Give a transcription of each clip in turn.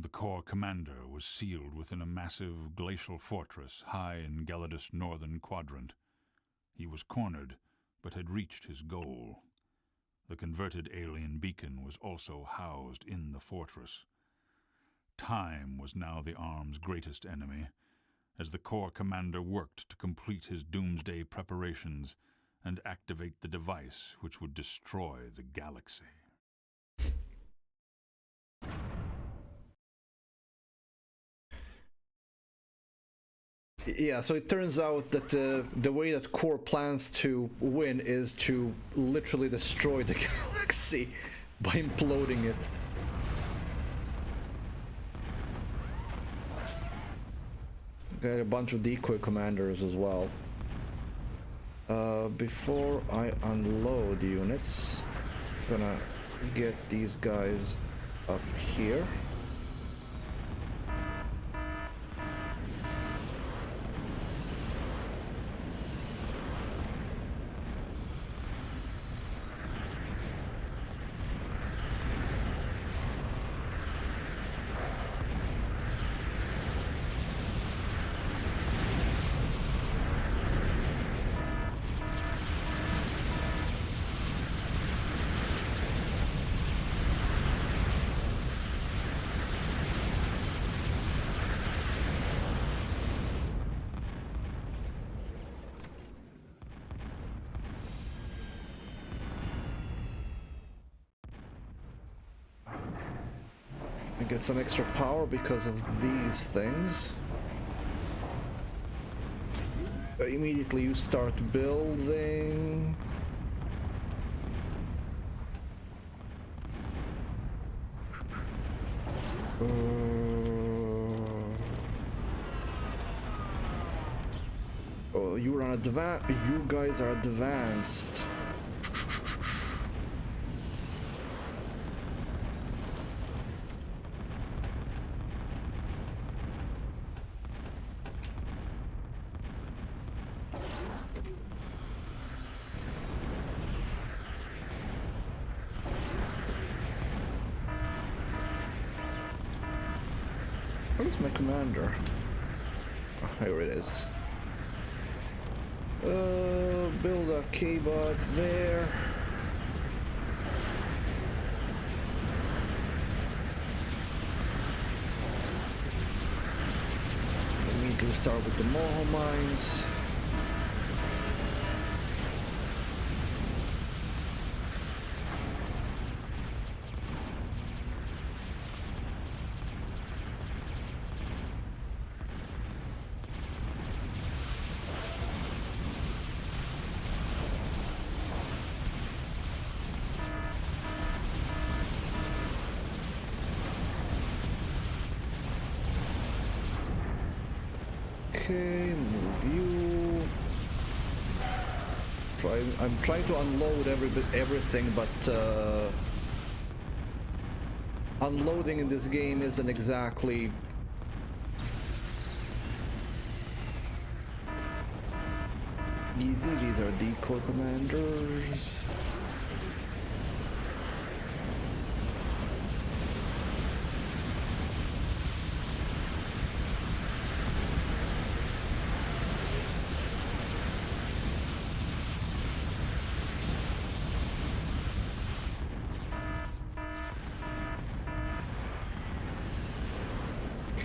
The Corps commander was sealed within a massive glacial fortress high in Gelidus' northern quadrant. He was cornered, but had reached his goal. The converted alien beacon was also housed in the fortress. Time was now the arm's greatest enemy, as the Corps commander worked to complete his doomsday preparations and activate the device which would destroy the galaxy. Yeah, so it turns out that the way that Core plans to win is to literally destroy the galaxy by imploding it. Got a bunch of decoy commanders as well. Before I unload units, I'm gonna get these guys up here. Get some extra power because of these things. Immediately you start building. Oh, you're on you guys are advanced. Where's my commander? Oh, here it is. Build a K-bot there. Immediately start with the Moho mines. Okay, move you. I'm trying to unload everything, but unloading in this game isn't exactly easy. These are decoy commanders.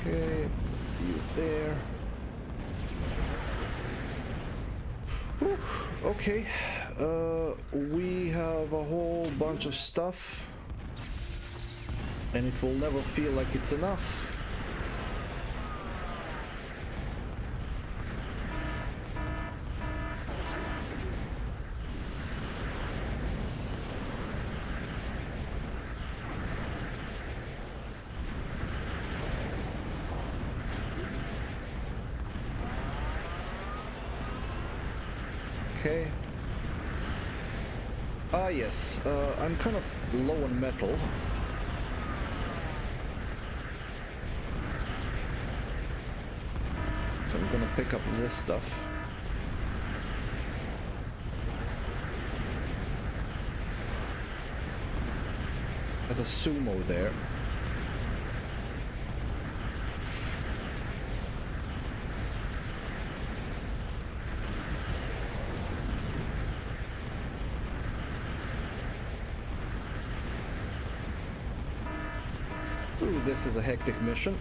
Okay, you there. Whew, okay, we have a whole bunch of stuff, and it will never feel like it's enough. Okay. Ah, yes. I'm kind of low on metal. So I'm gonna pick up this stuff. There's a sumo there. Ooh, this is a hectic mission.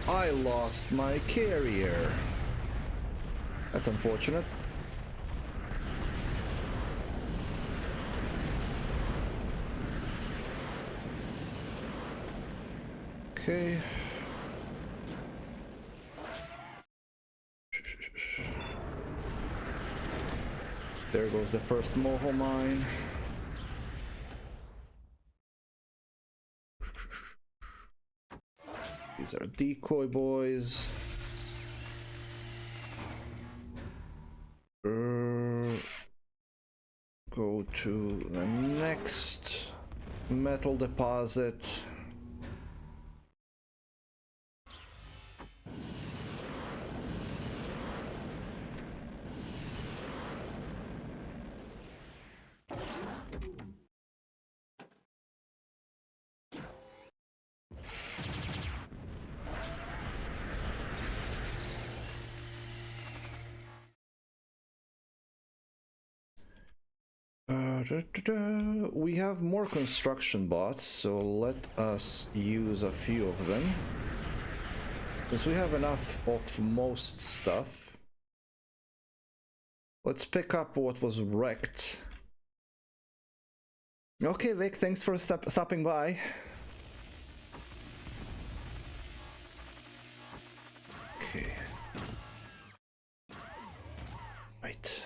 I lost my carrier. That's unfortunate. Okay. There goes the first Moho mine. These are decoy boys. Go to the next metal deposit. We have more construction bots, so let us use a few of them. Since we have enough of most stuff, let's pick up what was wrecked. Okay, Vic, thanks for stopping by. Okay. Right.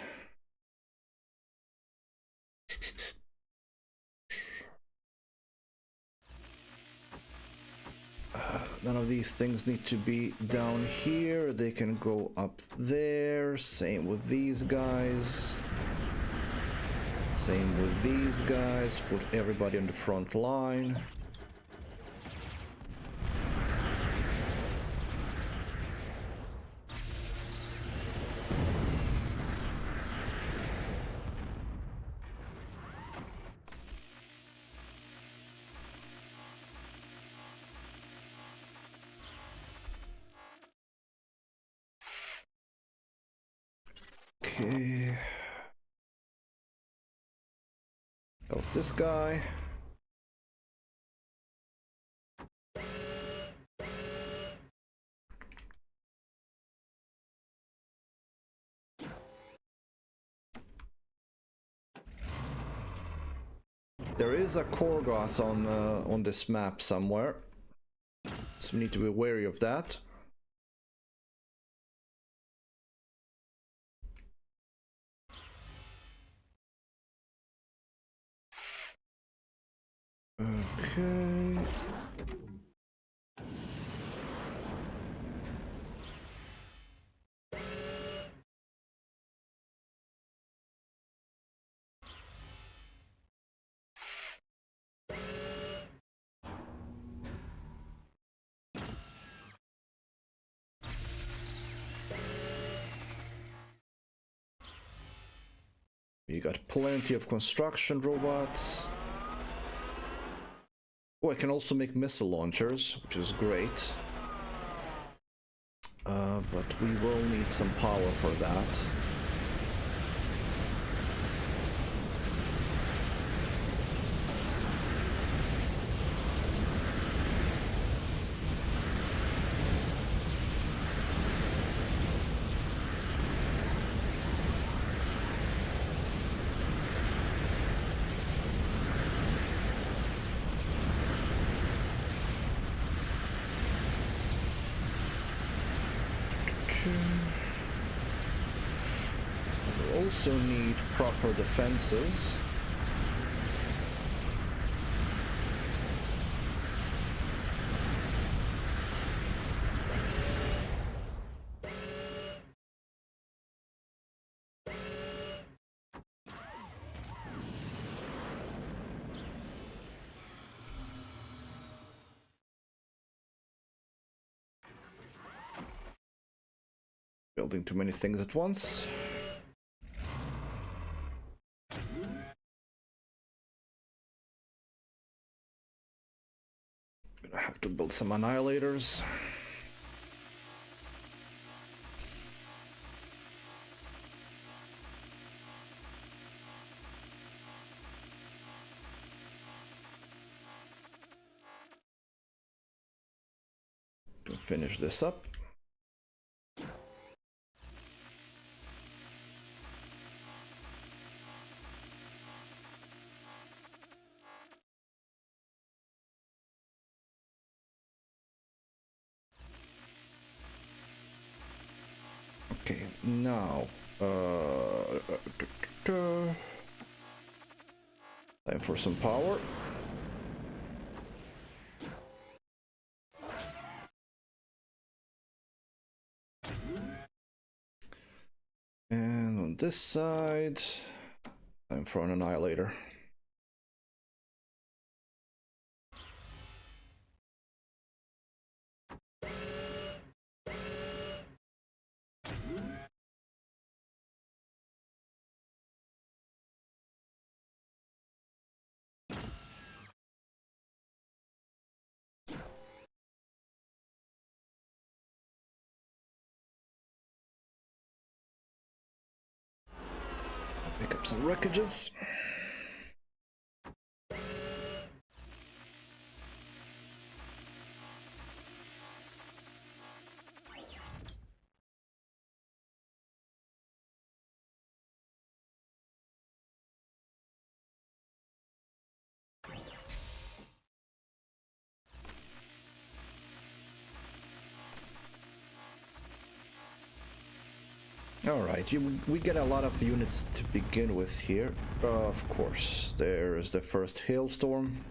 None of these things need to be down here. They can go up there. Same with these guys. Same with these guys. Put everybody on the front line. Okay. Help this guy. There is a Korgoth on this map somewhere, so we need to be wary of that. Okay. You got plenty of construction robots. Oh, I can also make missile launchers, which is great. But we will need some power for that. We also need proper defenses. Building too many things at once. Gonna have to build some annihilators. To finish this up. Okay, now time for some power. And on this side, time for an annihilator. Pick up some wreckages. Alright, we get a lot of units to begin with here. Of course, there's the first hailstorm.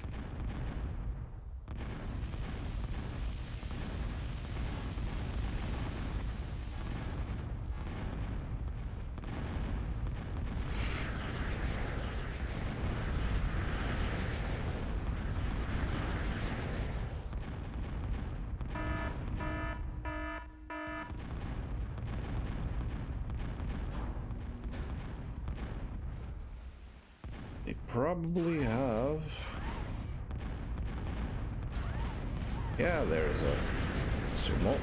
They probably have... Yeah, there's a sumo.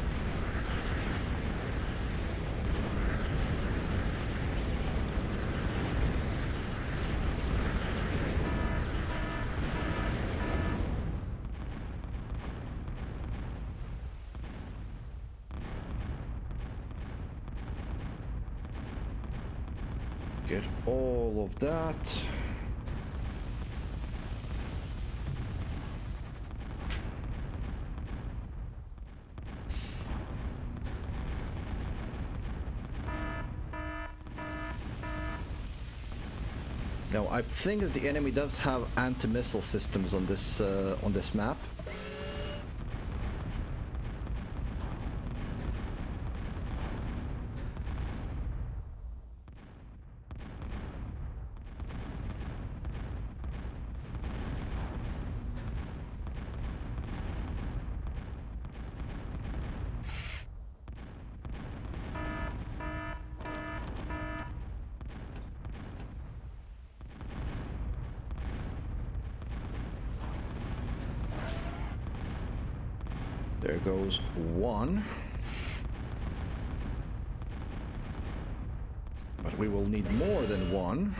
Get all of that. Now, I think that the enemy does have anti-missile systems on this map. There goes one. But we will need more than one.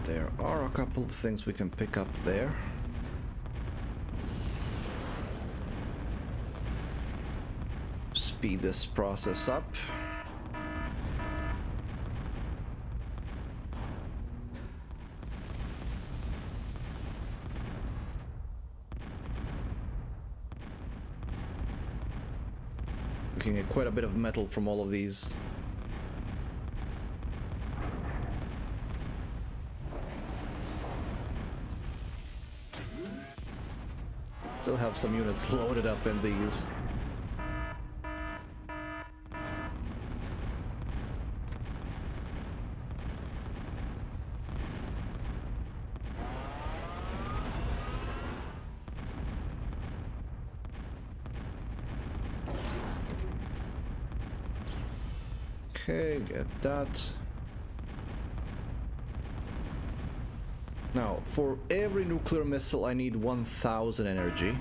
There are a couple of things we can pick up there. Speed this process up. We can get quite a bit of metal from all of these. Still have some units loaded up in these. Okay, get that. Now, for every nuclear missile, I need 1000 energy.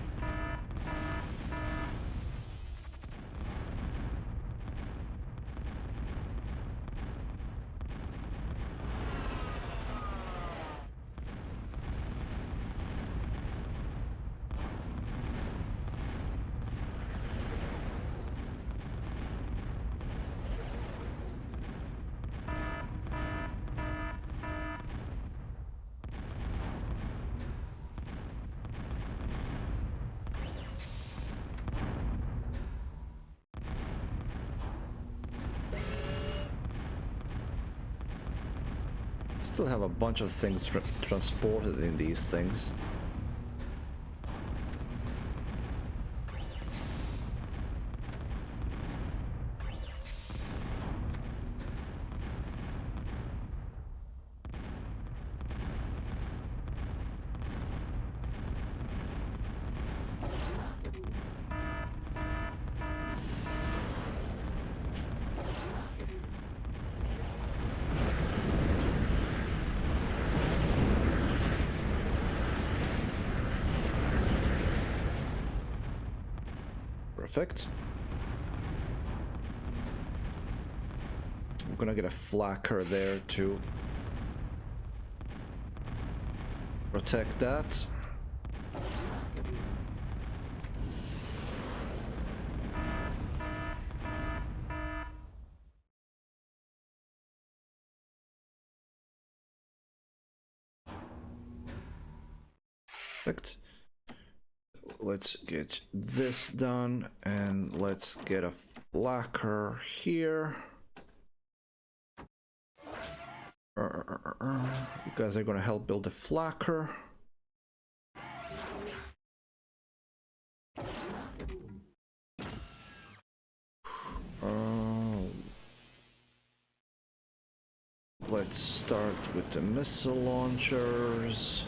Still have a bunch of things transported in these things. Perfect. I'm gonna get a flacker there to protect that. Perfect. Let's get this done and let's get a flacker here. You guys are gonna help build a flacker. Let's start with the missile launchers.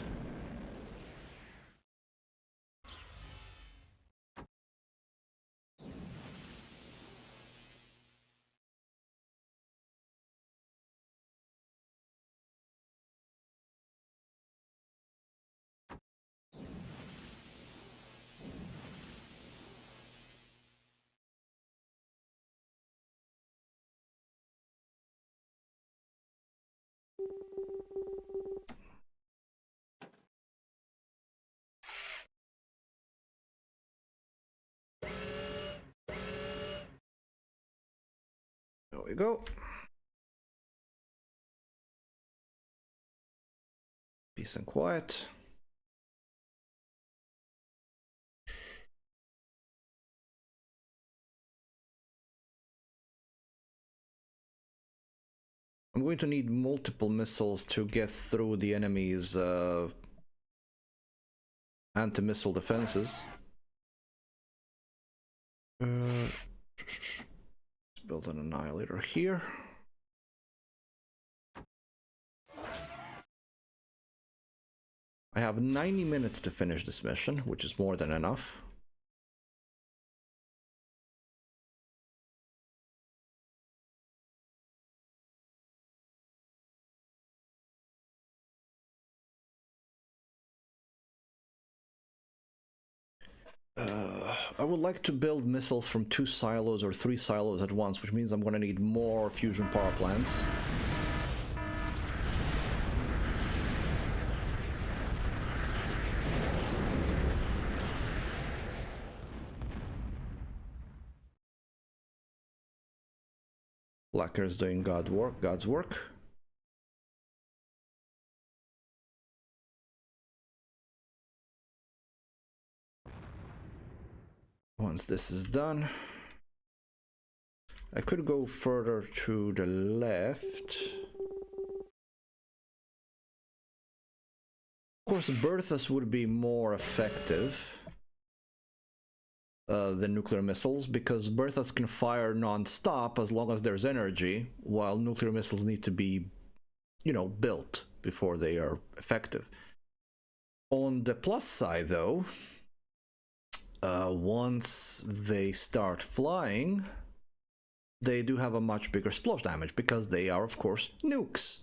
There we go. Peace and quiet. I'm going to need multiple missiles to get through the enemy's anti-missile defenses. Let's build an annihilator here. I have 90 minutes to finish this mission, which is more than enough. I would like to build missiles from 2 silos or 3 silos at once, which means I'm going to need more fusion power plants. Blacker is doing God's work. Once this is done, I could go further to the left. Of course, Berthas would be more effective than nuclear missiles, because Berthas can fire non-stop as long as there's energy, while nuclear missiles need to be, you know, built before they are effective. On the plus side, though, once they start flying, they do have a much bigger splash damage because they are, of course, nukes.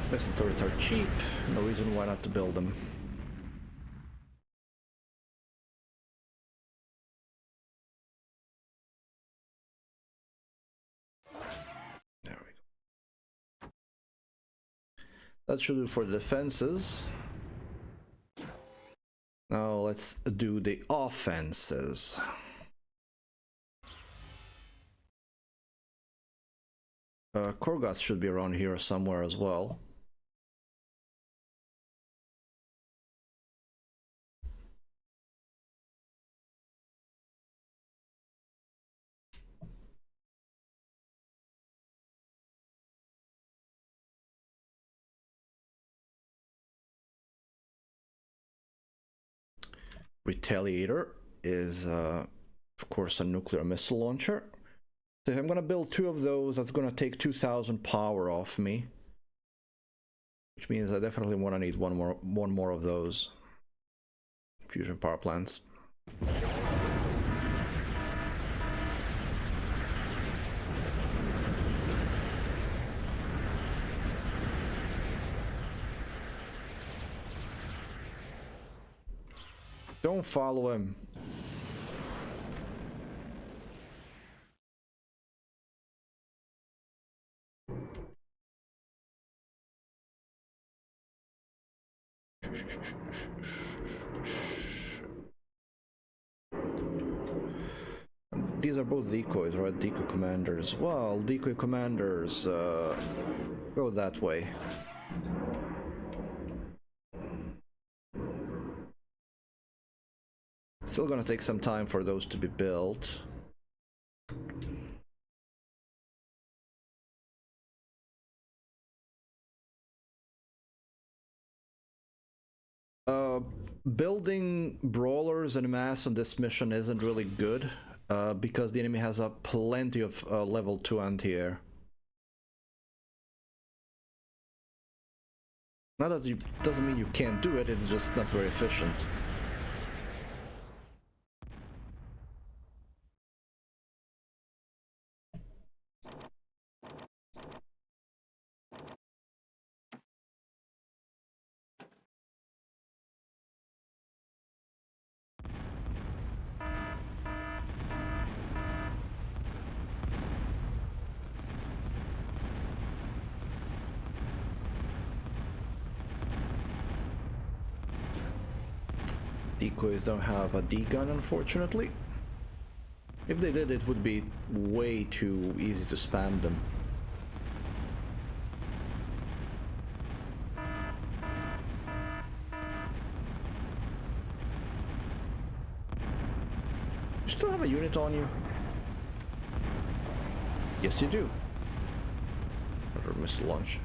Missile turrets are cheap, no reason why not to build them. There we go. That should do for the defenses. Now let's do the offenses. Korgoth should be around here somewhere as well. Retaliator is, of course, a nuclear missile launcher. So if I'm gonna build 2 of those, that's gonna take 2,000 power off me, which means I definitely want to need one more of those fusion power plants. Don't follow him. These are both decoys, right? Decoy commanders. Well, decoy commanders go that way. Still gonna take some time for those to be built. Building brawlers en masse on this mission isn't really good because the enemy has plenty of level 2 anti-air. Not that you doesn't mean you can't do it, it's just not very efficient. Decoys don't have a D-gun, unfortunately. If they did, it would be way too easy to spam them. You still have a unit on you? Yes, you do. Another missile launch.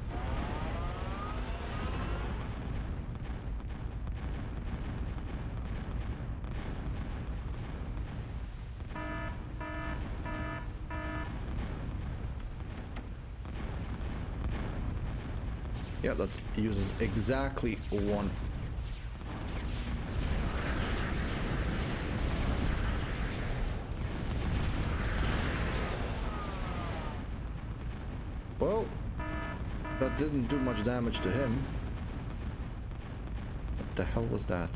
Yeah, that uses exactly 1. Well, that didn't do much damage to him. What the hell was that?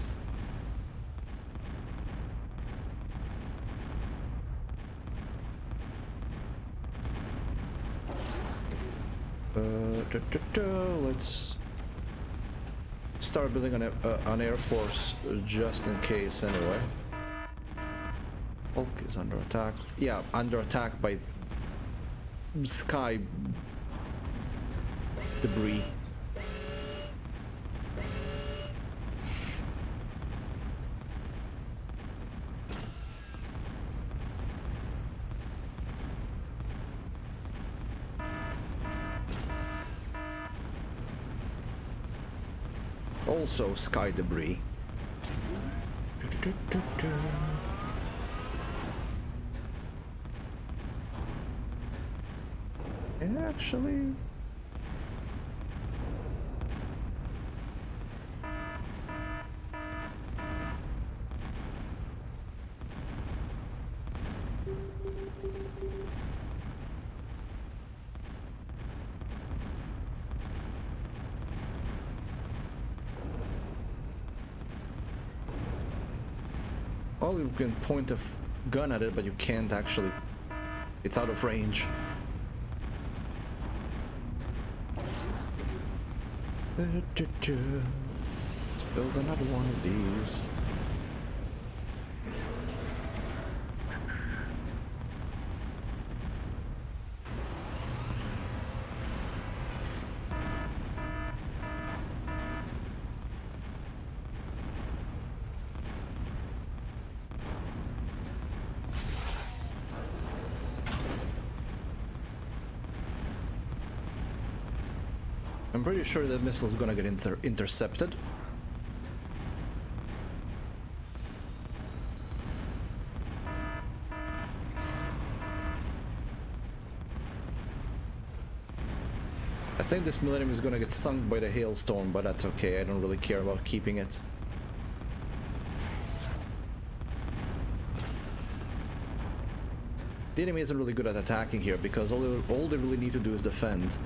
Let's start building an air force just in case anyway. Hulk is under attack. Yeah, under attack by sky debris. Also sky debris. And actually... Well, you can point a gun at it, but you can't actually... It's out of range. Let's build another one of these. I'm pretty sure that missile is gonna get intercepted. I think this Millennium is gonna get sunk by the hailstorm, but that's okay. I don't really care about keeping it. The enemy isn't really good at attacking here because all they really need to do is defend.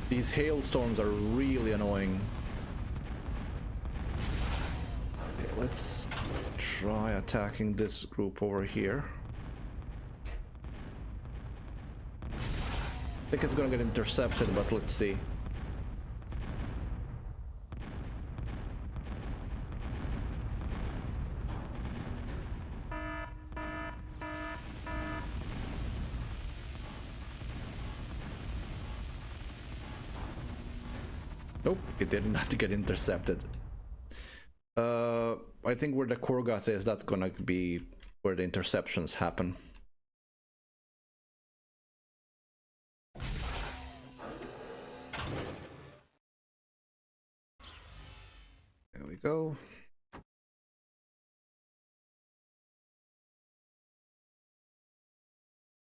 These hailstorms are really annoying. Okay, let's try attacking this group over here. I think it's gonna get intercepted, but let's see. Nope, it did not get intercepted. I think where the Korgoth is, that's gonna be where the interceptions happen. There we go.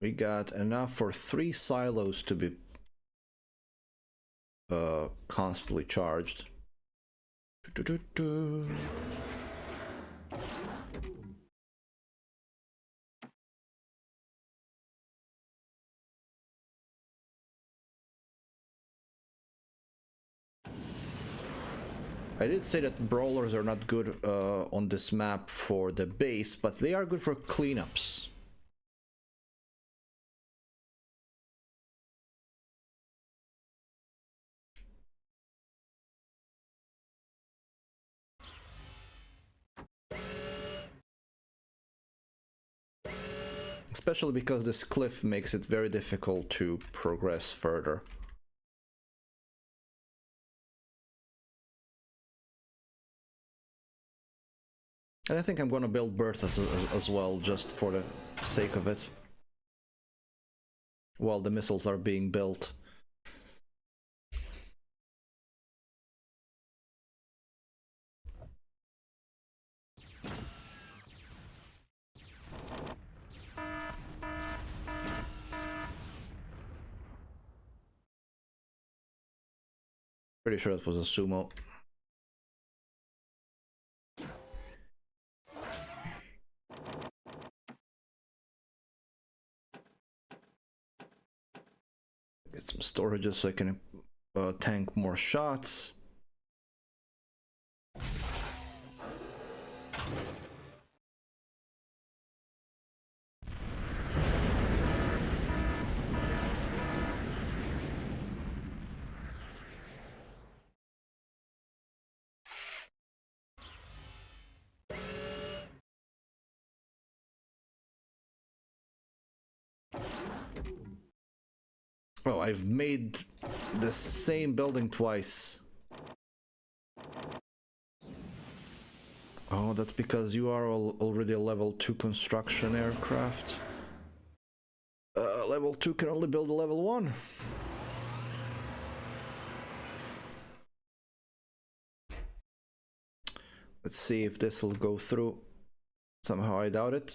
We got enough for 3 silos to be constantly charged. I did say that brawlers are not good on this map for the base, but they are good for cleanups. Especially because this cliff makes it very difficult to progress further. And I think I'm gonna build berths as well, just for the sake of it. While the missiles are being built. Pretty sure that was a sumo. Get some storages so I can tank more shots. Oh, I've made the same building twice. Oh, that's because you are already a level 2 construction aircraft. Level 2 can only build a level 1. Let's see if this will go through. Somehow I doubt it.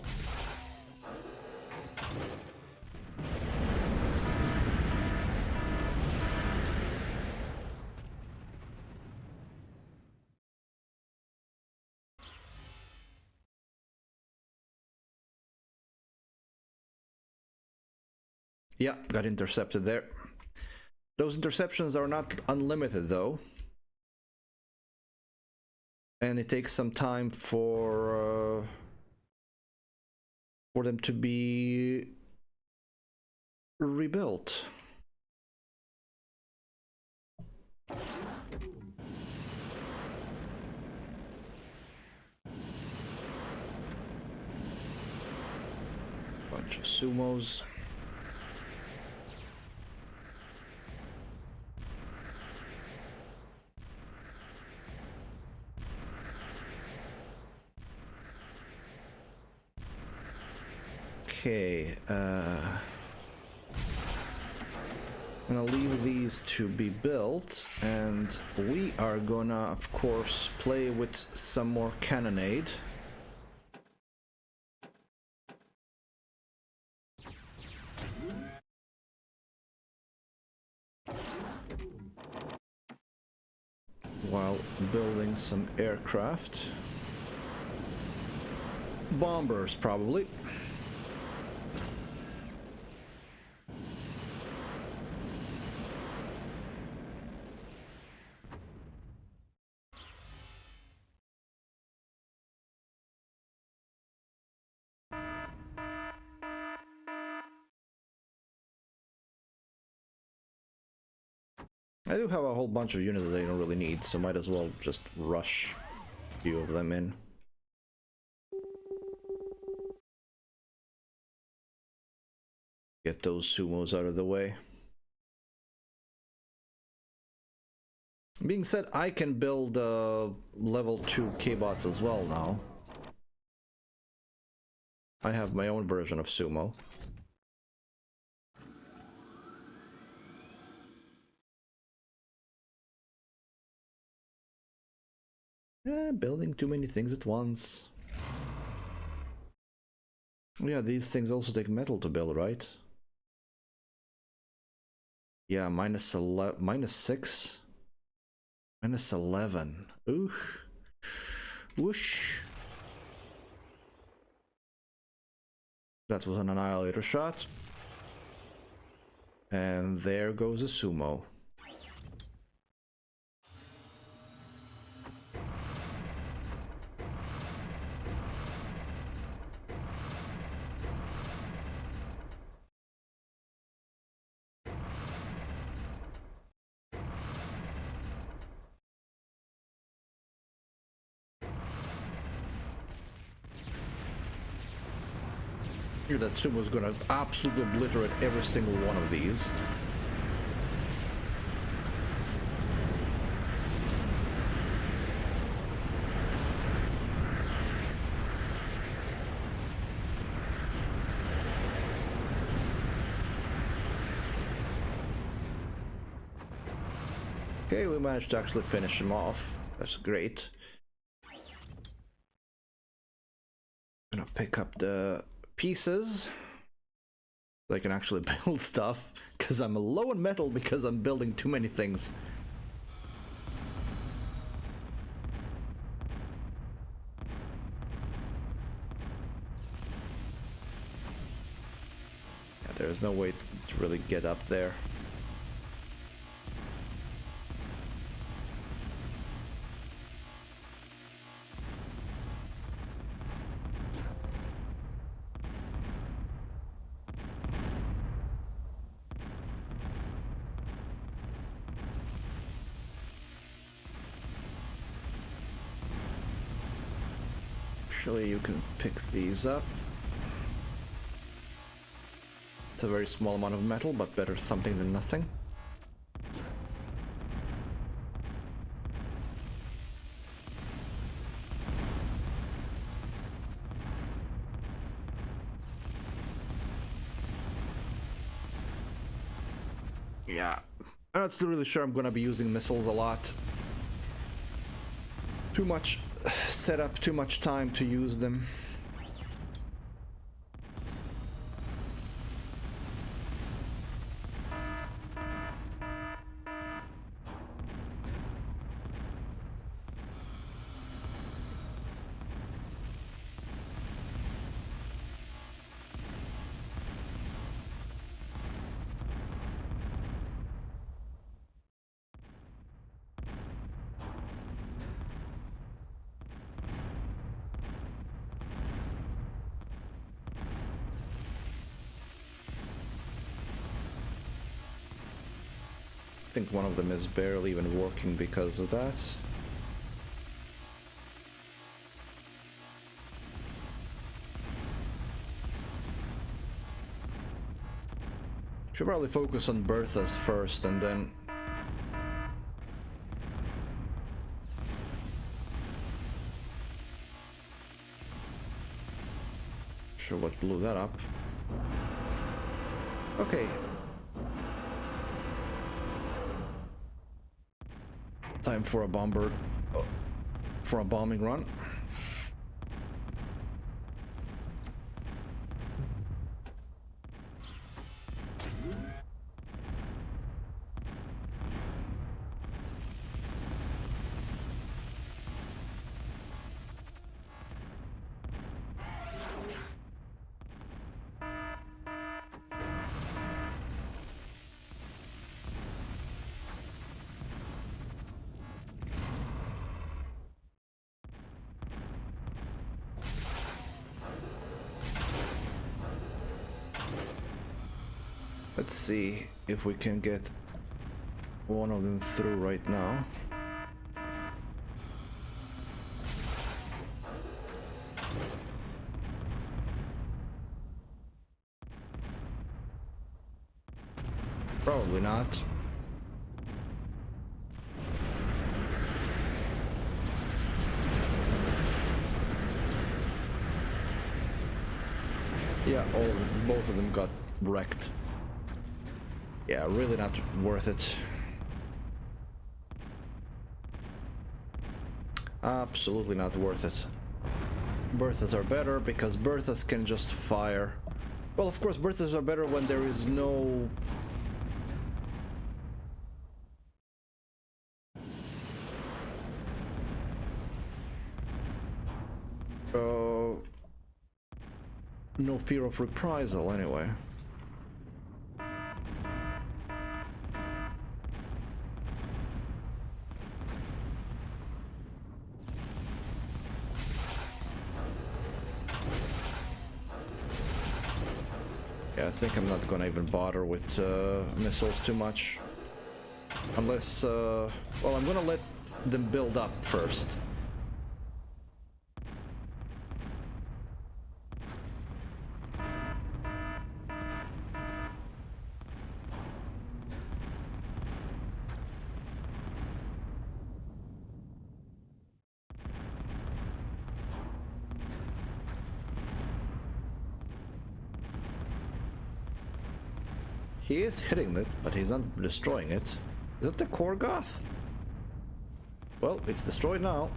Yeah, got intercepted there. Those interceptions are not unlimited though. And it takes some time for them to be rebuilt. Bunch of sumos. Okay, I'm gonna leave these to be built, and we are gonna, of course, play with some more cannonade. While building some aircraft. Bombers, probably. I do have a whole bunch of units that I don't really need, so might as well just rush a few of them in. Get those sumos out of the way. Being said, I can build level 2 K-bots as well now. I have my own version of sumo. Building too many things at once. Yeah, these things also take metal to build, right? Yeah, minus 6. Minus 11. Ooh. Whoosh. That was an annihilator shot. And there goes a sumo. That sumo is gonna absolutely obliterate every single one of these. Okay, we managed to actually finish him off. That's great. Gonna pick up the pieces so I can actually build stuff, because I'm low on metal because I'm building too many things. There's no way to really get up there. Actually, you can pick these up. It's a very small amount of metal, but better something than nothing. Yeah, I'm not really sure I'm gonna be using missiles a lot. Too much setup, too much time to use them. I think one of them is barely even working because of that. Should probably focus on Bertha's first and then... Sure what blew that up. Okay. Time for a bomber... for a bombing run. Let's see if we can get one of them through right now. Probably not. Yeah, both of them got wrecked. Yeah, really not worth it. Absolutely not worth it. Berthas are better because Berthas can just fire. Well, of course, Berthas are better when there is no... no fear of reprisal, anyway. Yeah, I think I'm not gonna even bother with missiles too much. Unless, well, I'm gonna let them build up first. He is hitting it, but he's not destroying it. Is it the Korgoth? Well, it's destroyed now.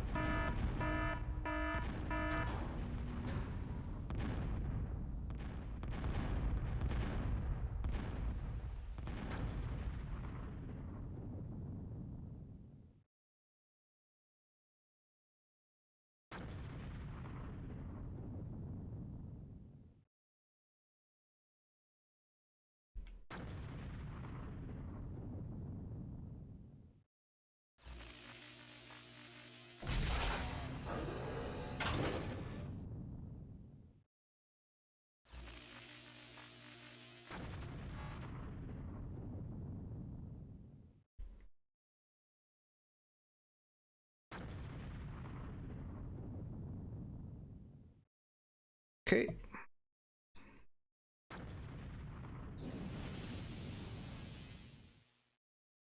Okay.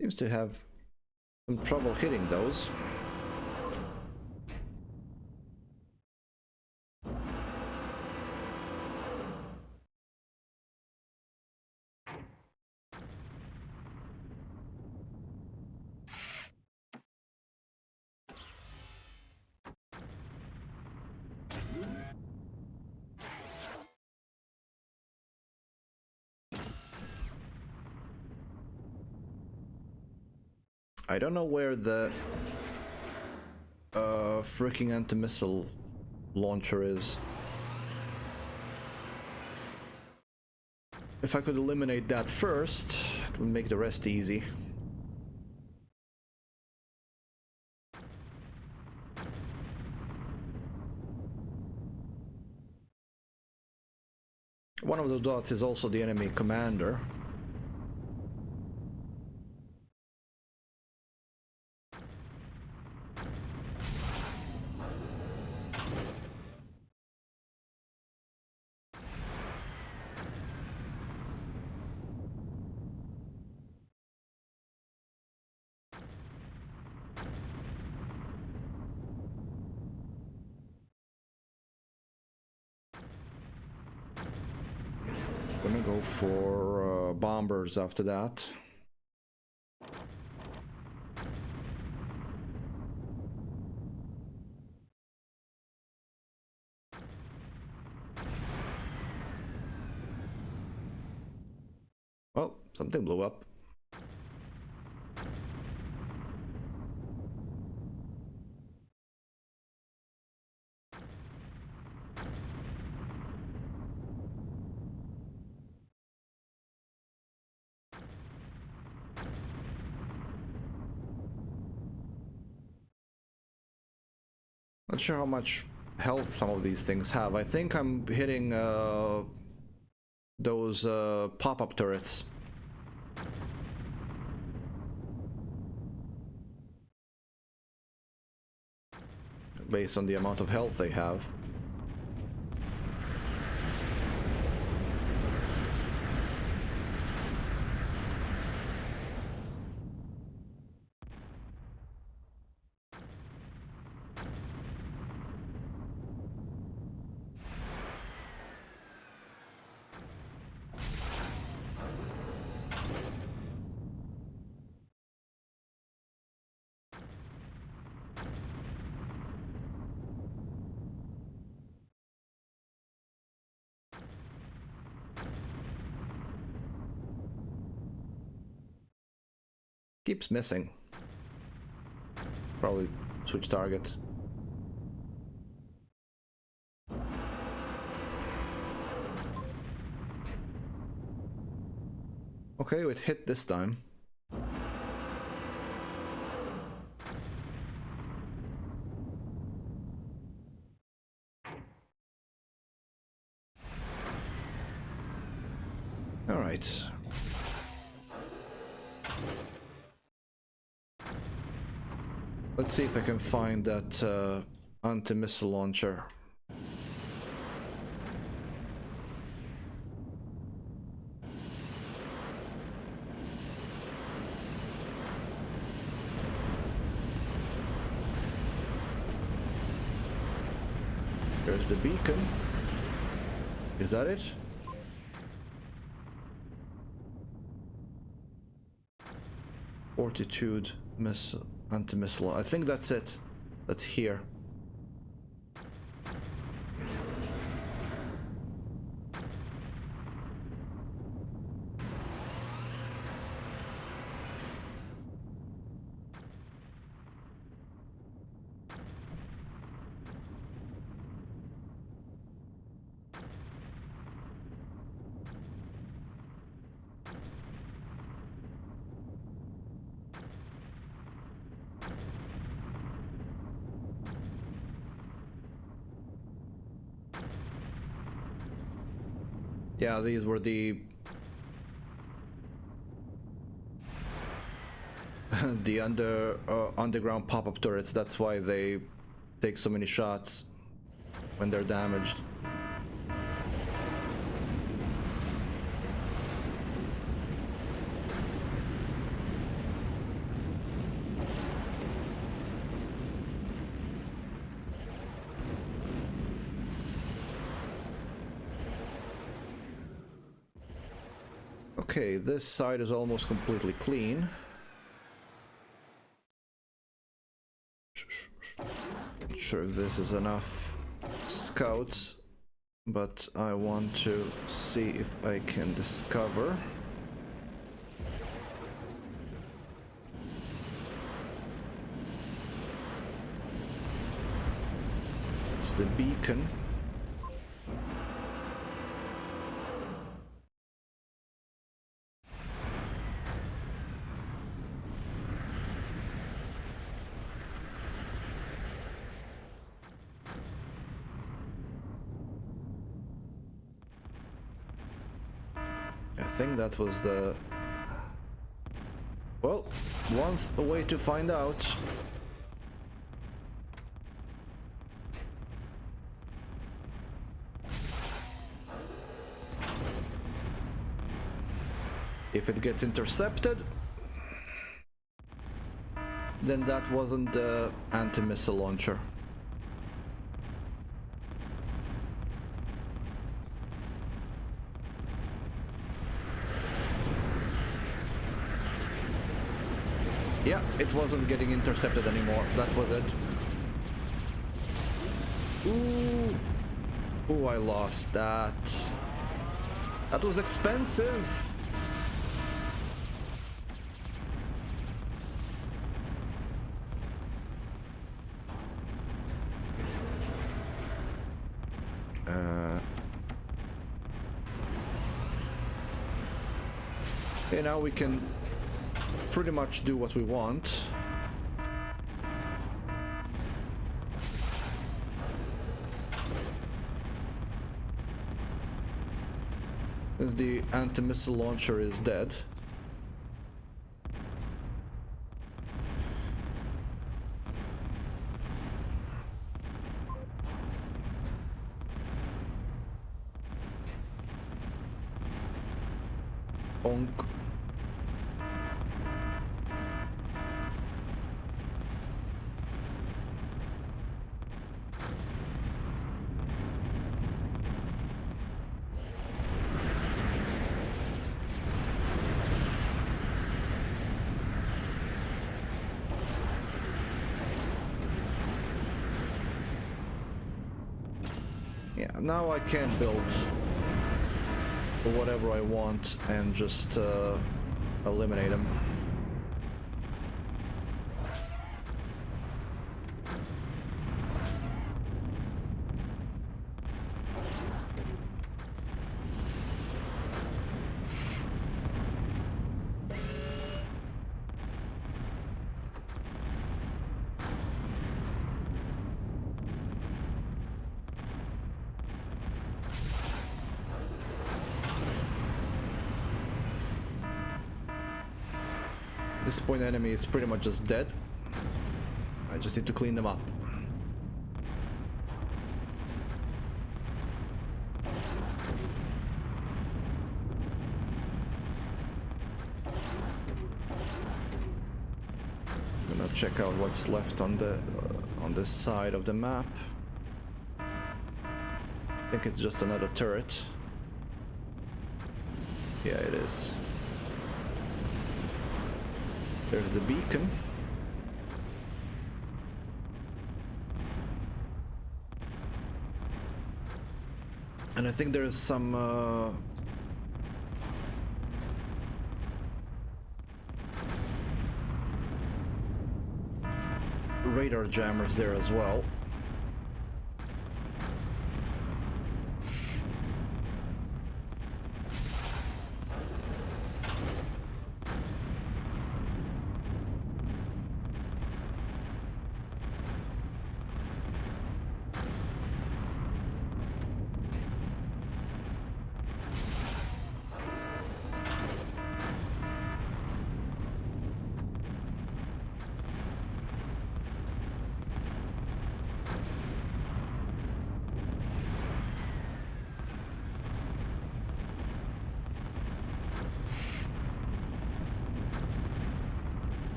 Seems to have some trouble hitting those. I don't know where the freaking anti-missile launcher is. If I could eliminate that first, it would make the rest easy. One of those dots is also the enemy commander. Gonna go for bombers after that. Well, something blew up. Not sure how much health some of these things have. I think I'm hitting those pop-up turrets. Based on the amount of health they have. Keeps missing. Probably switch target. Okay, it hit this time. All right. Let's see if I can find that anti-missile launcher. There's the beacon. Is that it? Fortitude missile, anti-missile. I think that's it. That's here. Yeah, these were the underground pop-up turrets. That's why they take so many shots when they're damaged. Okay, this side is almost completely clean. Not sure if this is enough scouts, but I want to see if I can discover. It's the beacon. I think that was the... Well, one way to find out. If it gets intercepted, then that wasn't the anti-missile launcher. Yeah, it wasn't getting intercepted anymore. That was it. Ooh. Ooh, I lost that. That was expensive. Okay, now we can pretty much do what we want. Since the anti-missile launcher is dead. Onk. Yeah, now I can build whatever I want and just eliminate them. At this point, enemy is pretty much just dead. I just need to clean them up. Gonna check out what's left on this side of the map. I think it's just another turret. Yeah, it is. There's the beacon. And I think there's some radar jammers there as well.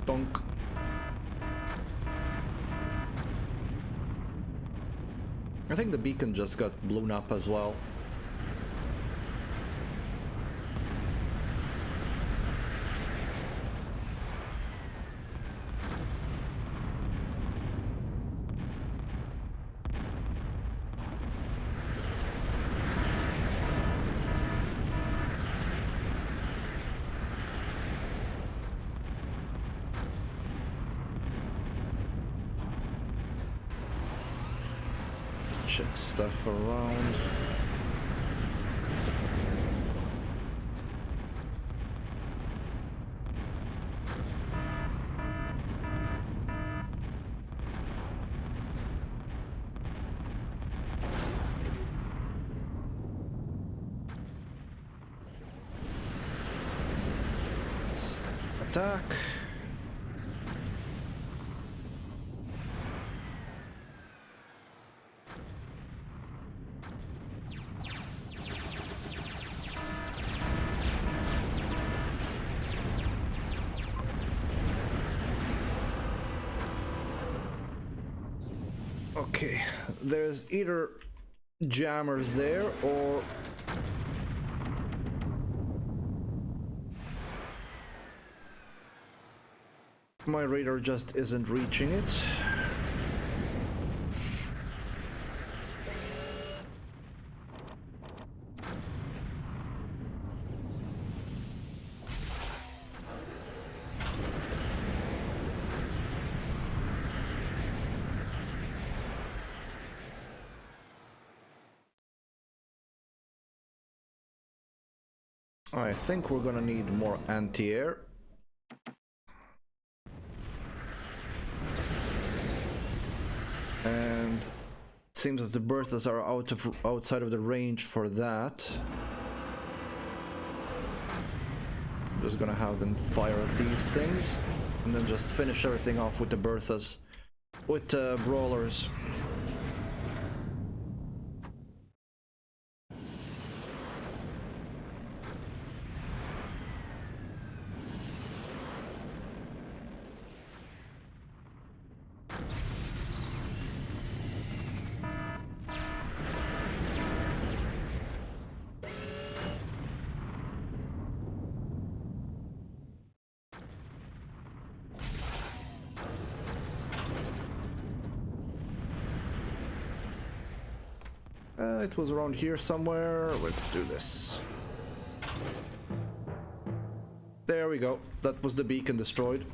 Donk. I think the beacon just got blown up as well. check stuff around. Let's attack. Okay, there's either jammers there or my radar just isn't reaching it. I think we're gonna need more anti-air. And it seems that the Berthas are outside of the range for that. I'm just gonna have them fire at these things and then just finish everything off with the Berthas, with brawlers. It was around here somewhere. Let's do this. There we go. That was the beacon destroyed.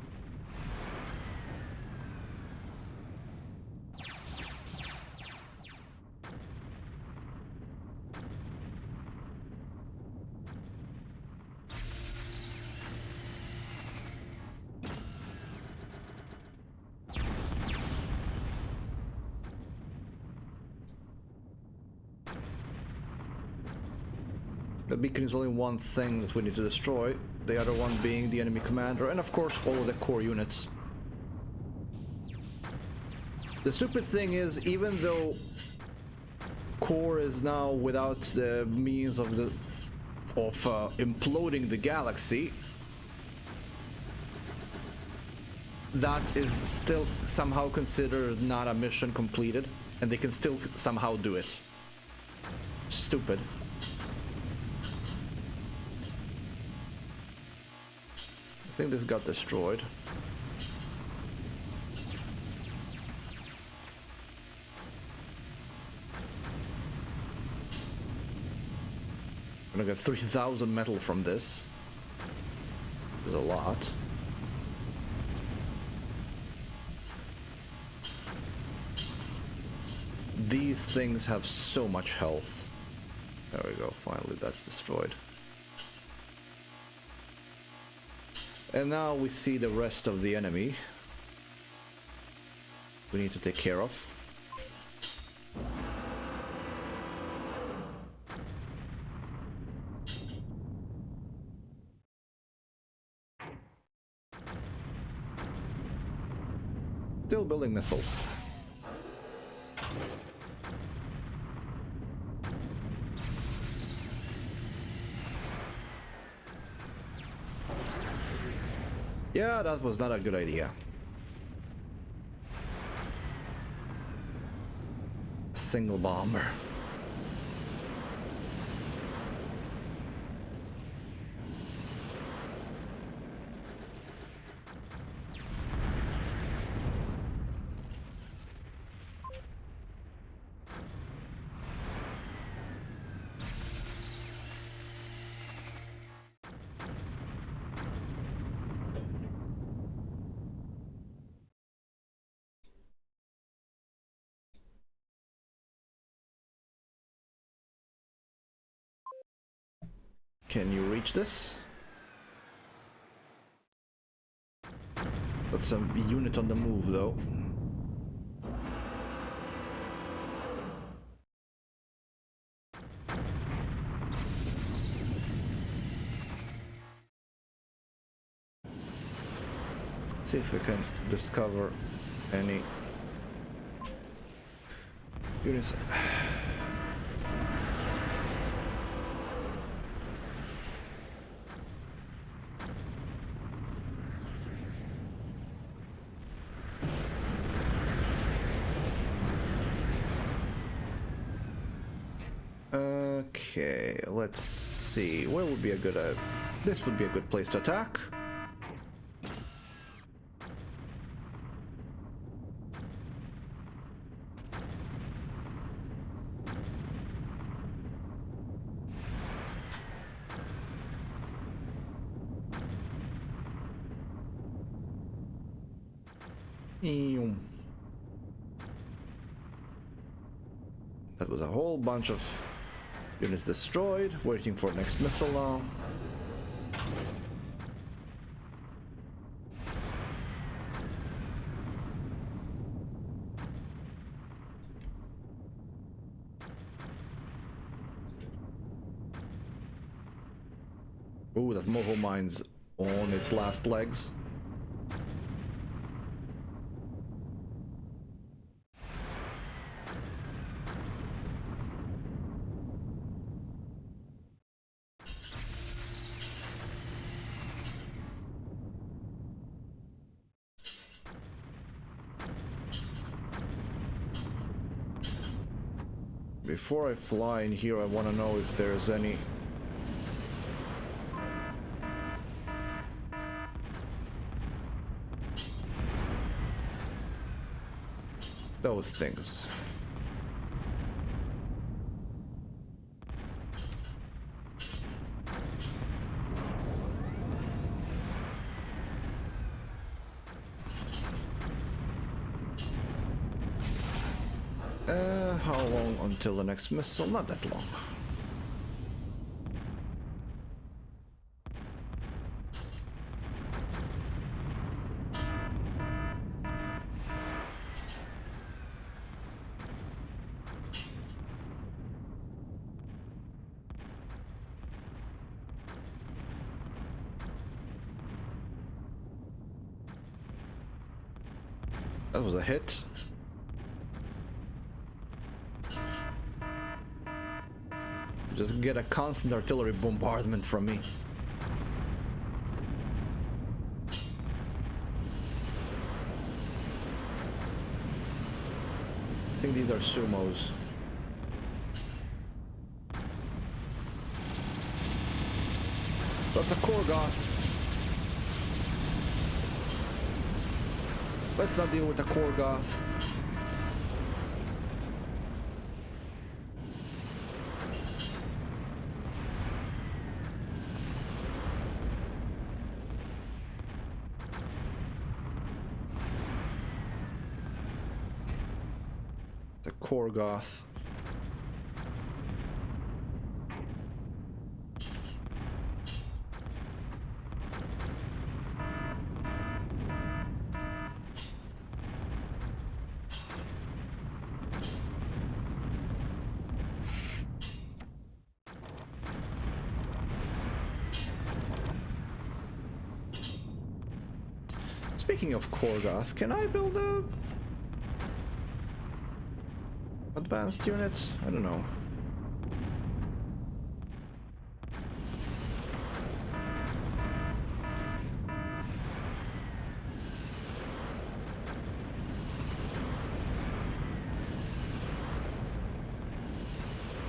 The beacon is only one thing that we need to destroy, the other one being the enemy commander, and of course all of the core units. The stupid thing is, even though core is now without the means of imploding the galaxy, that is still somehow considered not a mission completed, and they can still somehow do it. Stupid. I think this got destroyed. I'm gonna get 3,000 metal from this. There's a lot. These things have so much health. There we go, finally that's destroyed. And now we see the rest of the enemy we need to take care of. Still building missiles. Yeah, that was not a good idea. Single bomber. Can you reach this? That's a unit on the move, though. See if we can discover any units. Okay, let's see. Where would be a good... this would be a good place to attack. That was a whole bunch of units destroyed, waiting for next missile now. Ooh, that Moho mine's on its last legs. Before I fly in here, I want to know if there's any... those things. How long until the next missile? Not that long. That was a hit. Just get a constant artillery bombardment from me. I think these are sumos. That's a Korgoth. Let's not deal with the Korgoth. The Korgoth. Speaking of Korgoth, can I build a advanced unit? I don't know.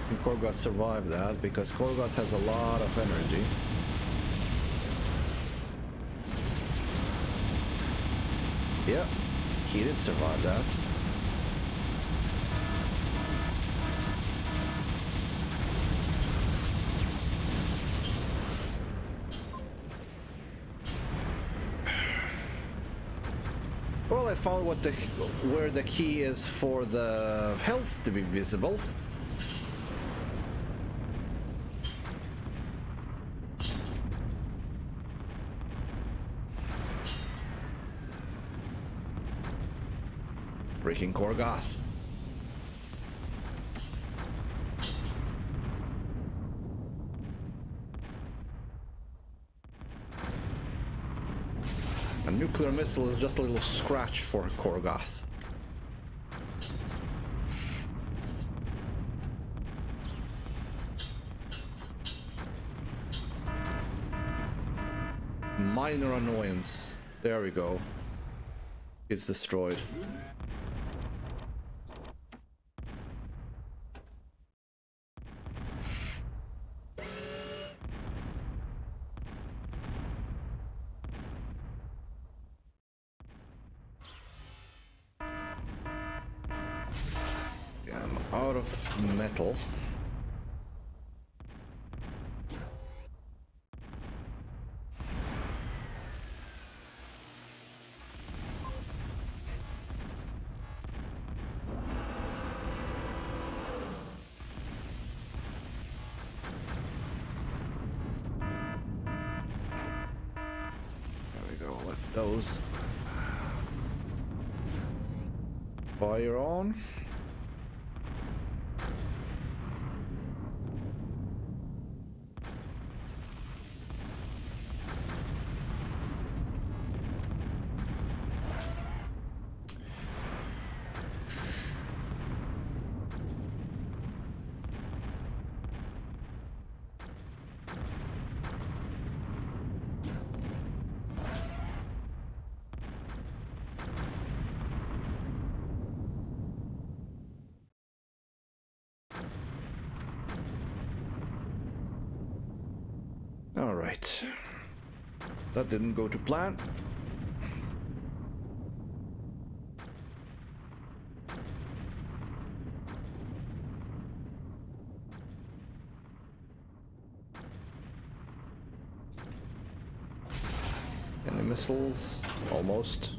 And Korgoth survived that because Korgoth has a lot of energy. Yeah, he did survive that. Well, I found where the key is for the health to be visible. Freaking Korgoth. A nuclear missile is just a little scratch for Korgoth. Minor annoyance. There we go. It's destroyed. Yeah, I'm out of metal. Those fire on. All right, that didn't go to plan. Any missiles? Almost.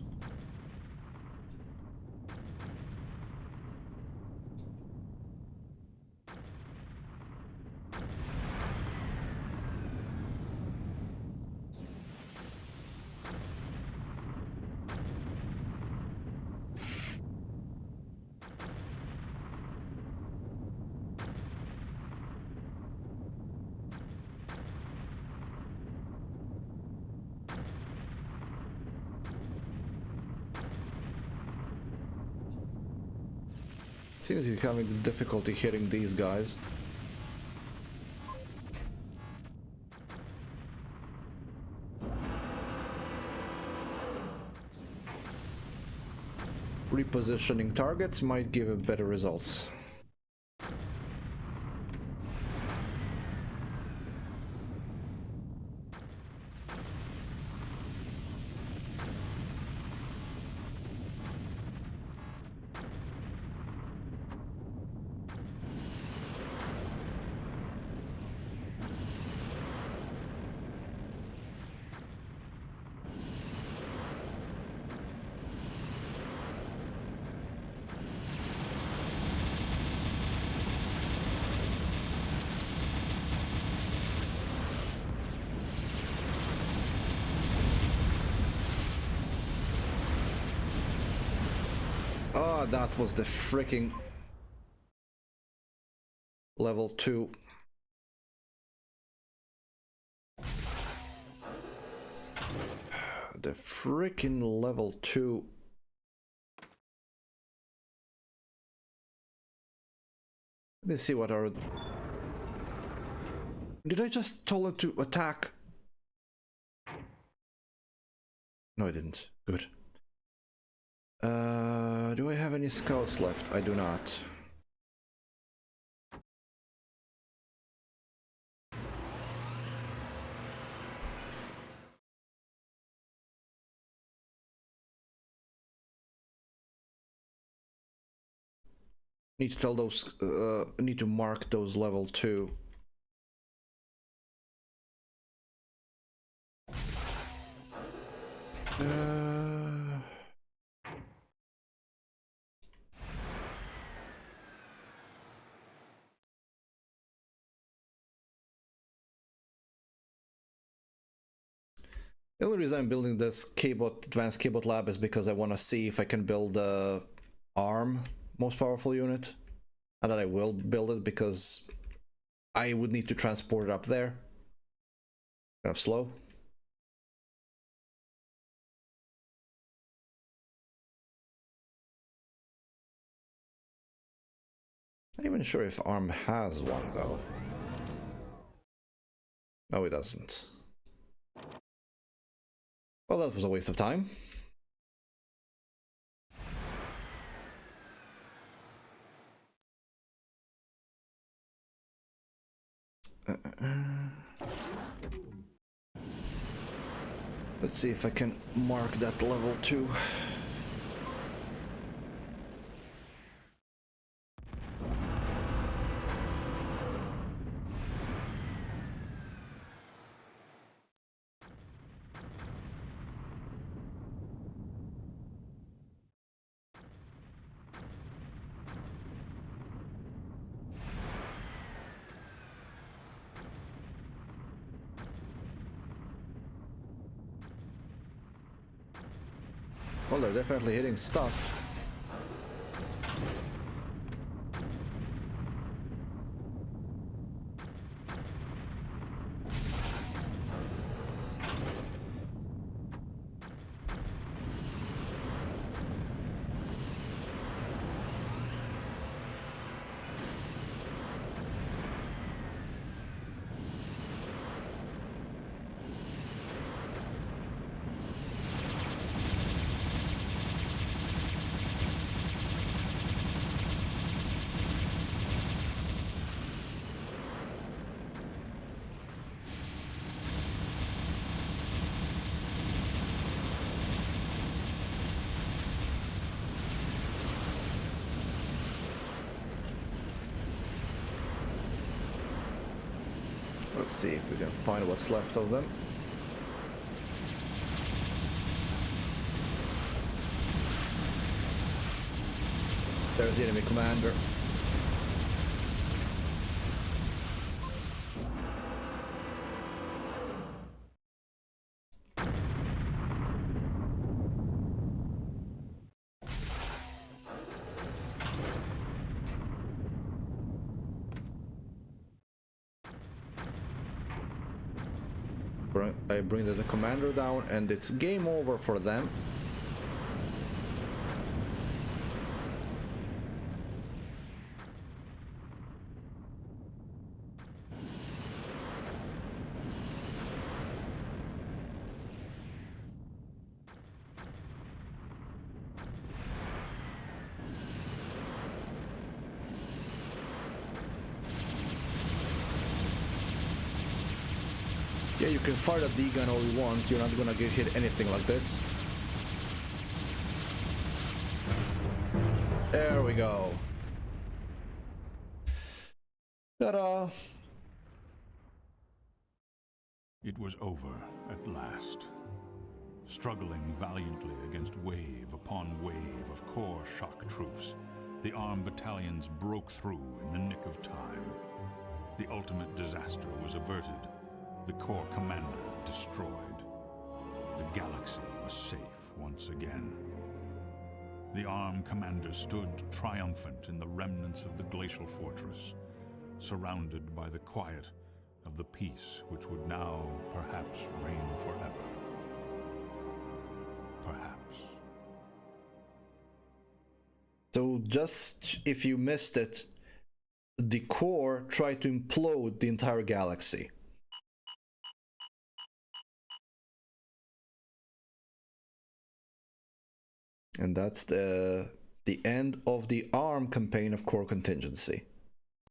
Seems he's having difficulty hitting these guys. Repositioning targets might give better results. Oh, that was the freaking level 2. The freaking level 2. Let me see what are... Did I just tell it to attack? No, I didn't. Good. Do I have any scouts left? I do not. Need to tell those, need to mark those level 2. The only reason I'm building this advanced K-bot lab is because I want to see if I can build ARM most powerful unit, and that I will build it because I would need to transport it up there. Kind of slow. Not even sure if ARM has one though. No, it doesn't. Well, that was a waste of time. Let's see if I can mark that level 2. Well, they're definitely hitting stuff. Let's see if we can find what's left of them. There's the enemy commander. I bring the commander down and it's game over for them. Yeah, you can fire the D-gun all you want, you're not gonna get hit anything like this. There we go. Ta-da! It was over at last. Struggling valiantly against wave upon wave of core shock troops, the armed battalions broke through in the nick of time. The ultimate disaster was averted. The core commander destroyed. The galaxy was safe once again. The armed commander stood triumphant in the remnants of the glacial fortress, surrounded by the quiet of the peace which would now perhaps reign forever. Perhaps. So just if you missed it, the core tried to implode the entire galaxy. And that's the end of the ARM campaign of Core Contingency.